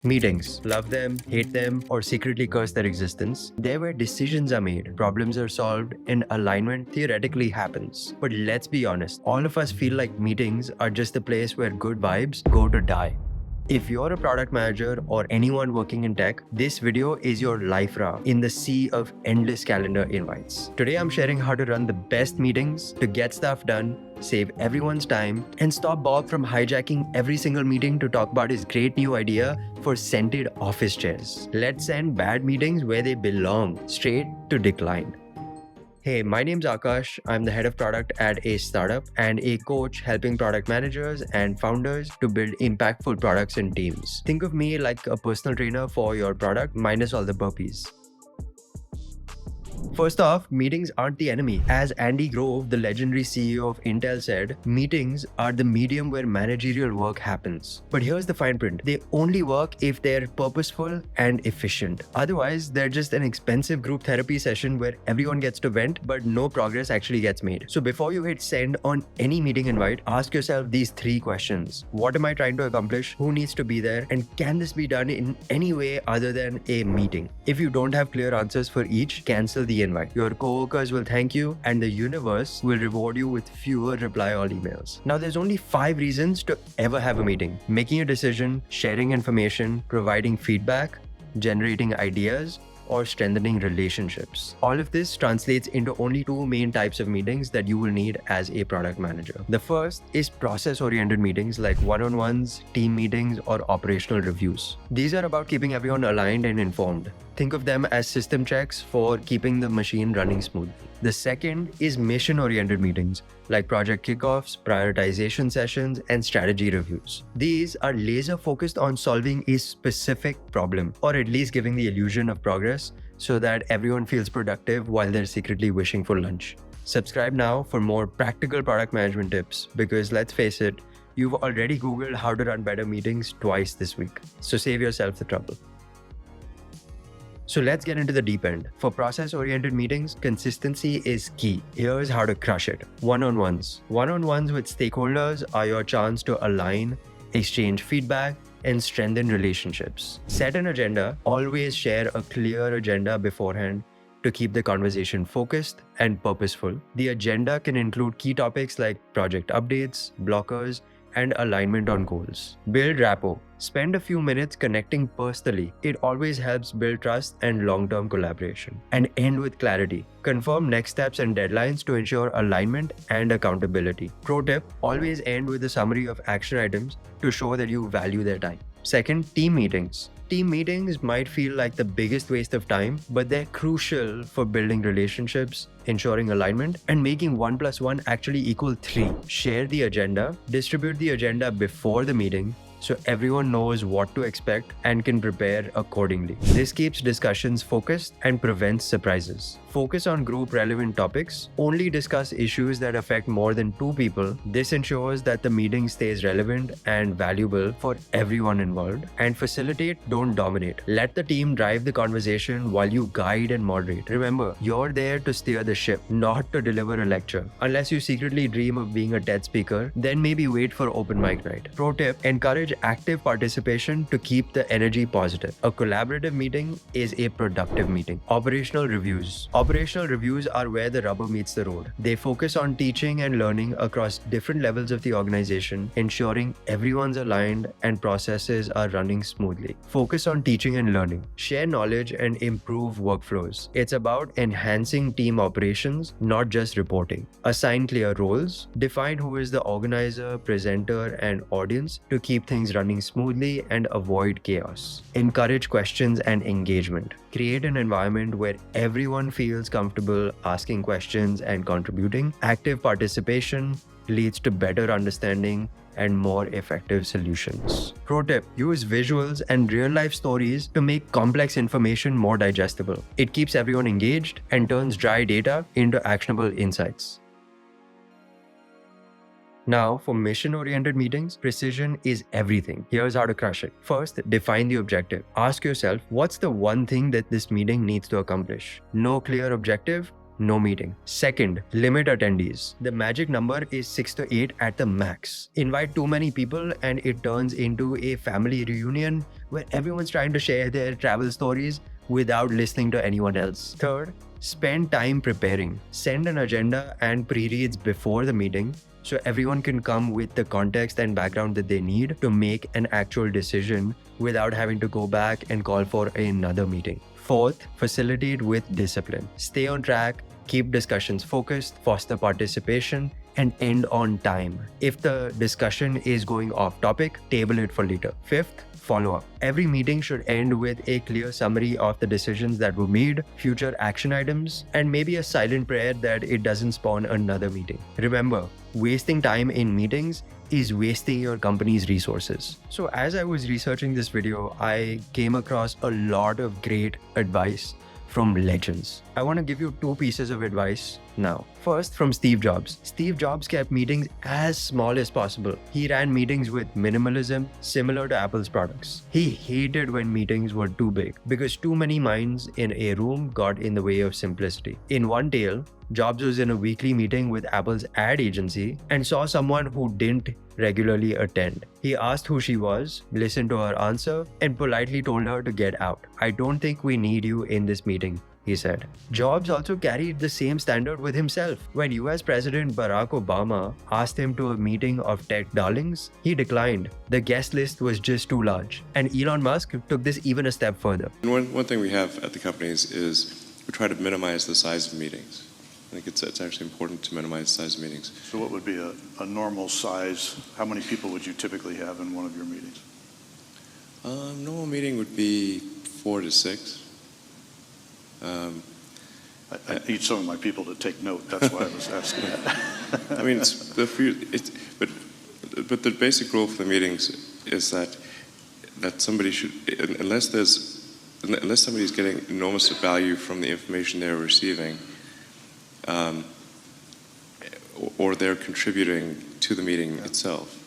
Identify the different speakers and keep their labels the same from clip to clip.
Speaker 1: Meetings. Love them, hate them, or secretly curse their existence. They're where decisions are made, problems are solved, and alignment theoretically happens. But let's be honest, all of us feel like meetings are just the place where good vibes go to die. If you're a product manager or anyone working in tech, this video is your life raft in the sea of endless calendar invites. Today I'm sharing how to run the best meetings to get stuff done, save everyone's time, and stop Bob from hijacking every single meeting to talk about his great new idea for scented office chairs. Let's send bad meetings where they belong, straight to decline. Hey, my name's Akash. I'm the head of product at a startup and a coach helping product managers and founders to build impactful products and teams. Think of me like a personal trainer for your product, minus all the burpees. First off, meetings aren't the enemy. As Andy Grove, the legendary CEO of Intel, said, meetings are the medium where managerial work happens. But here's the fine print. They only work if they're purposeful and efficient. Otherwise, they're just an expensive group therapy session where everyone gets to vent, but no progress actually gets made. So before you hit send on any meeting invite, ask yourself these 3 questions. What am I trying to accomplish? Who needs to be there? And can this be done in any way other than a meeting? If you don't have clear answers for each, cancel the invite. Your coworkers will thank you and the universe will reward you with fewer reply all emails. Now there's only 5 reasons to ever have a meeting: making a decision, sharing information, providing feedback, generating ideas, or strengthening relationships. All of this translates into only 2 main types of meetings that you will need as a product manager. The first is process-oriented meetings like one-on-ones, team meetings, or operational reviews. These are about keeping everyone aligned and informed. Think of them as system checks for keeping the machine running smoothly. The second is mission-oriented meetings like project kickoffs, prioritization sessions, and strategy reviews. These are laser-focused on solving a specific problem, or at least giving the illusion of progress so that everyone feels productive while they're secretly wishing for lunch. Subscribe now for more practical product management tips, because let's face it, you've already Googled how to run better meetings twice this week, so save yourself the trouble. So let's get into the deep end. For process-oriented meetings, consistency is key. Here's how to crush it. One-on-ones. One-on-ones with stakeholders are your chance to align, exchange feedback, and strengthen relationships. Set an agenda. Always share a clear agenda beforehand to keep the conversation focused and purposeful. The agenda can include key topics like project updates, blockers, and alignment on goals. Build rapport. Spend a few minutes connecting personally. It always helps build trust and long-term collaboration. And end with clarity. Confirm next steps and deadlines to ensure alignment and accountability. Pro tip, always end with a summary of action items to show that you value their time. Second, team meetings. Team meetings might feel like the biggest waste of time, but they're crucial for building relationships, ensuring alignment, and making 1 + 1 actually equal 3. Share the agenda, distribute the agenda before the meeting, so everyone knows what to expect and can prepare accordingly. This keeps discussions focused and prevents surprises. Focus on group relevant topics. Only discuss issues that affect more than 2 people. This ensures that the meeting stays relevant and valuable for everyone involved. And facilitate, don't dominate. Let the team drive the conversation while you guide and moderate. Remember, you're there to steer the ship, not to deliver a lecture. Unless you secretly dream of being a TED speaker, then maybe wait for open mic night. Pro tip, encourage active participation to keep the energy positive. A collaborative meeting is a productive meeting. Operational reviews. Operational reviews are where the rubber meets the road. They focus on teaching and learning across different levels of the organization, ensuring everyone's aligned and processes are running smoothly. Focus on teaching and learning. Share knowledge and improve workflows. It's about enhancing team operations, not just reporting. Assign clear roles. Define who is the organizer, presenter, and audience to keep things running smoothly and avoid chaos. Encourage questions and engagement. Create an environment where everyone feels comfortable asking questions and contributing. Active participation leads to better understanding and more effective solutions. Pro tip, use visuals and real-life stories to make complex information more digestible. It keeps everyone engaged and turns dry data into actionable insights. Now, for mission-oriented meetings, precision is everything. Here's how to crush it. First, define the objective. Ask yourself, what's the one thing that this meeting needs to accomplish? No clear objective, no meeting. Second, limit attendees. The magic number is 6 to 8 at the max. Invite too many people and it turns into a family reunion where everyone's trying to share their travel stories without listening to anyone else. Third, spend time preparing. Send an agenda and pre-reads before the meeting so everyone can come with the context and background that they need to make an actual decision without having to go back and call for another meeting. Fourth, facilitate with discipline. Stay on track, keep discussions focused, foster participation, and end on time. If the discussion is going off topic, table it for later. Fifth, follow up. Every meeting should end with a clear summary of the decisions that were made, future action items, and maybe a silent prayer that it doesn't spawn another meeting. Remember, wasting time in meetings is wasting your company's resources. So as I was researching this video, I came across a lot of great advice from legends. I want to give you 2 pieces of advice now. First, from Steve Jobs. Steve Jobs kept meetings as small as possible. He ran meetings with minimalism, similar to Apple's products. He hated when meetings were too big because too many minds in a room got in the way of simplicity. In one tale, Jobs was in a weekly meeting with Apple's ad agency and saw someone who didn't regularly attend. He asked who she was, listened to her answer, and politely told her to get out. "I don't think we need you in this meeting," he said. Jobs also carried the same standard with himself. When US President Barack Obama asked him to a meeting of tech darlings, he declined. The guest list was just too large. And Elon Musk took this even a step further.
Speaker 2: One thing we have at the companies is we try to minimize the size of meetings. I think it's actually important to minimize the size of meetings.
Speaker 3: So what would be a normal size? How many people would you typically have in one of your meetings?
Speaker 2: Normal meeting would be 4 to 6.
Speaker 3: I need some of my people to take note. That's why I was asking that.
Speaker 2: I mean, but the basic rule for the meetings is that somebody should, unless somebody's getting enormous value from the information they're receiving, or they're contributing to the meeting itself,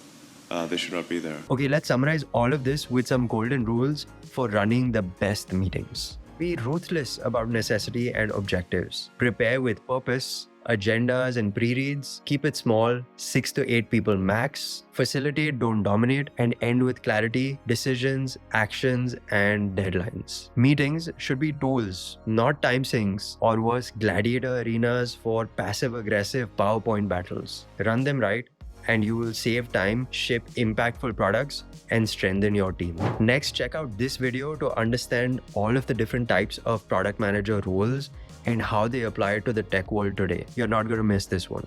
Speaker 2: they should not be there.
Speaker 1: Okay, let's summarize all of this with some golden rules for running the best meetings. Be ruthless about necessity and objectives. Prepare with purpose. Agendas and pre-reads. Keep it small, 6 to 8 people max. Facilitate, don't dominate, and end with clarity, decisions, actions, and deadlines. Meetings should be tools, not time sinks, or worse, gladiator arenas for passive-aggressive PowerPoint battles. Run them right, and you will save time, ship impactful products, and strengthen your team. Next, check out this video to understand all of the different types of product manager roles and how they apply to the tech world today. You're not going to miss this one.